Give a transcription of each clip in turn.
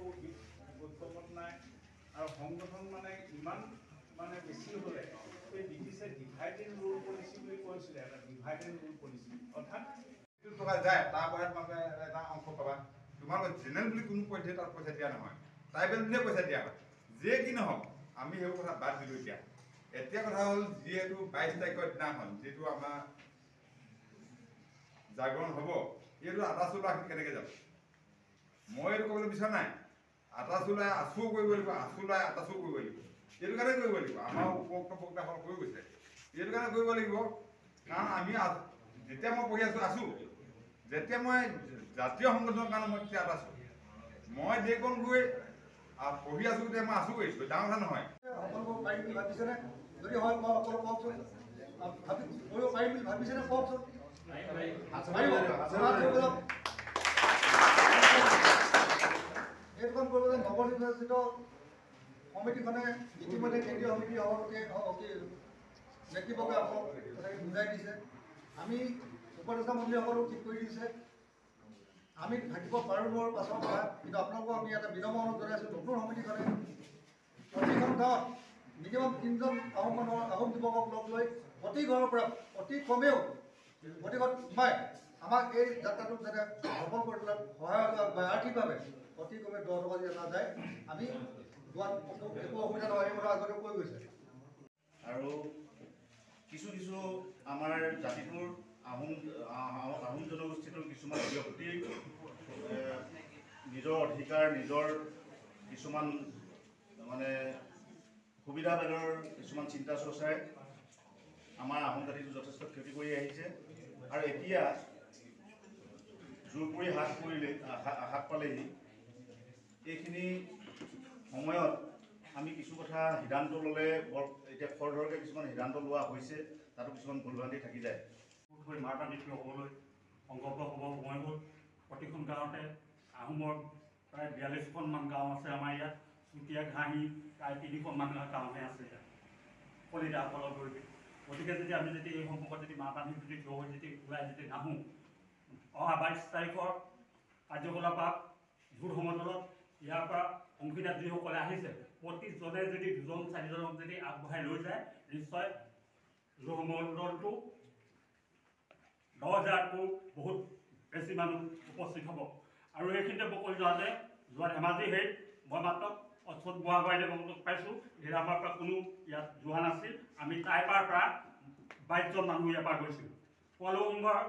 উৎকমত নাই আৰু সংগঠন মানে ইমান মানে বেছি হ'লে এই ব্ৰিটিছে ডিভাইড এণ্ড ৰুল পলিচি বুলি কৈছিলে, এটা ডিভাইড এণ্ড ৰুল পলিচি, অৰ্থাৎ টকা যায় তাৰ পৰা তোমালোকে এটা অংশ পাবা। তোমালোকে জেনেৰেল বুলি কোনো পদ্ধতি তাত পইচা দিয়া নহয়, ট্ৰাইবেল বুলিয়ে পইচা দিয়া হয়। যে কি নহওক আমি সেইবোৰ কথা বাদ দিলোঁ। এতিয়া কথা হ'ল যিহেতু 22 তাৰিখৰ দিনাখন যিটো আমাৰ জাগৰণ হ'ব, এইটো আটা চোলা কেনেকৈ যাব? মই এইটো ক'বলৈ বিচৰা নাই। আটা চোলাই আঁচু কৰিব লাগিব, আঁচু লাই আটা চু কৰিব লাগিব। এইটো কাৰণে কৰিব লাগিব, আমাৰ উপভোক্তা বক্তাসকল কৈ গৈছে এইটো কাৰণে কৰিব লাগিব। কাৰণ আমি যেতিয়া মই পঢ়ি আছোঁ, যেতিয়া মই জাতীয় সংগঠনৰ কাৰণে মই তেতিয়া আছোঁ, মই দেশখন গৈ পঢ়ি আছোঁ, তেতিয়া মই আছোঁ কৰিছোঁ, ডাঙৰ কথা নহয়। সকলো পাৰিম বুলি ভাবিছেনে? যদি হয় মই সকলো কওকচোন, কৰিব পাৰিম বুলি ভাবিছেনে? কওকচোন। এইখন কৰিবলৈ নৱনিৰ্বাচিত সমিতিখনে ইতিমধ্যে কেন্দ্ৰীয় সমিতিৰ সভাপতি ব্যক্তিবৰ্গে আপোনাক কথাখিনি বুজাই দিছে। আমি উপদেষ্টা মন্ত্ৰীসকলেও ঠিক কৰি দিছে। আমি থাকিব পাৰোঁ মোৰ পাছৰ পৰা, কিন্তু আপোনালোকক আমি এটা বিনম্ৰ অনুৰোধ জনাইছোঁ, নতুন সমিতিখনে প্ৰতিখন গাঁৱত মিনিমাম 3জন আহোম যুৱকক লগ লৈ প্ৰতি ঘৰৰ পৰা অতি কমেও প্ৰতিঘৰত সোমাই আমাক এই যাত্ৰাটোক যাতে সফল কৰি তোলাত সহায়ক বা আৰ্থিকভাৱে অতি কমে 10 টকা দিয়া নাযায়, আমি যোৱাত একো অসুবিধা নহয়, এই কথা আগতে কৈ গৈছে। আৰু কিছু আমাৰ জাতিটোৰ আহোম জনগোষ্ঠীটোৰ কিছুমান ব্যক্তি নিজৰ অধিকাৰ, নিজৰ কিছুমান মানে সুবিধাবাদৰ কিছুমান চিন্তা চৰ্চাই আমাৰ আহোম জাতিটো যথেষ্ট ক্ষতি কৰি আহিছে। আৰু এতিয়া জোৰ কৰি হাত পালেহি এইখিনি সময়ত আমি কিছু কথা সিদ্ধান্ত ল'লে এতিয়া খৰধৰকৈ কিছুমান সিদ্ধান্ত লোৱা হৈছে, তাতো কিছুমান ভুলভ্ৰান্তি থাকি যায়। মাৰপান নৃত্য হ'বলৈ সংঘৰ্ষ হ'ব সময় হ'ল। প্ৰতিখন গাঁৱতে আহোমৰ প্ৰায় 42খনমান গাঁও আছে আমাৰ ইয়াত। চুতীয়া ঘাঁহি প্ৰায় 300মান গাঁৱহে আছে ইয়াত কলিতাসকলৰ ধৰি। গতিকে আমি যদি এই সম্পৰ্কত যদি মাৰপান যদি থিয় হৈ যদি ওলাই যদি নাহোঁ, অহা 22 তাৰিখৰ কাৰ্যকলাপত ভোট সমদলত ইয়াৰ পৰা অংশীদাৰ যিসকলে আহিছে প্ৰতিজনে যদি 2-4জনক যদি আগবঢ়াই লৈ যায়, নিশ্চয় ভোট সমদলটো 10,000তকৈ বহুত বেছি মানুহ উপস্থিত হ'ব। আৰু এইখিনিতে মই কৈ যোৱা যে যোৱা ধেমাজি হেৰিত মই মাত্ৰ অচ্যুত বুঢ়াগোহাঁইয়ে মই পাইছোঁ, হিৰাবাৰ পৰা কোনো ইয়াত যোৱা নাছিল। আমি টাইপাৰ পৰা 22জন মানুহ ইয়াৰ পৰা গৈছিলোঁ। পলৌ সংঘৰ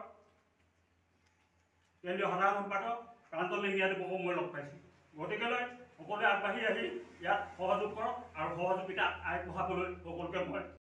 কেন্দ্ৰীয় সাধাৰণ সম্পাদক প্ৰাঞ্জল নেহিয়াদেৱকো মই লগ পাইছোঁ। গতিকেলৈ সকলোৱে আগবাঢ়ি আহি ইয়াত সহযোগ কৰক আৰু সহযোগিতা আগবঢ়াবলৈ সকলোকে মই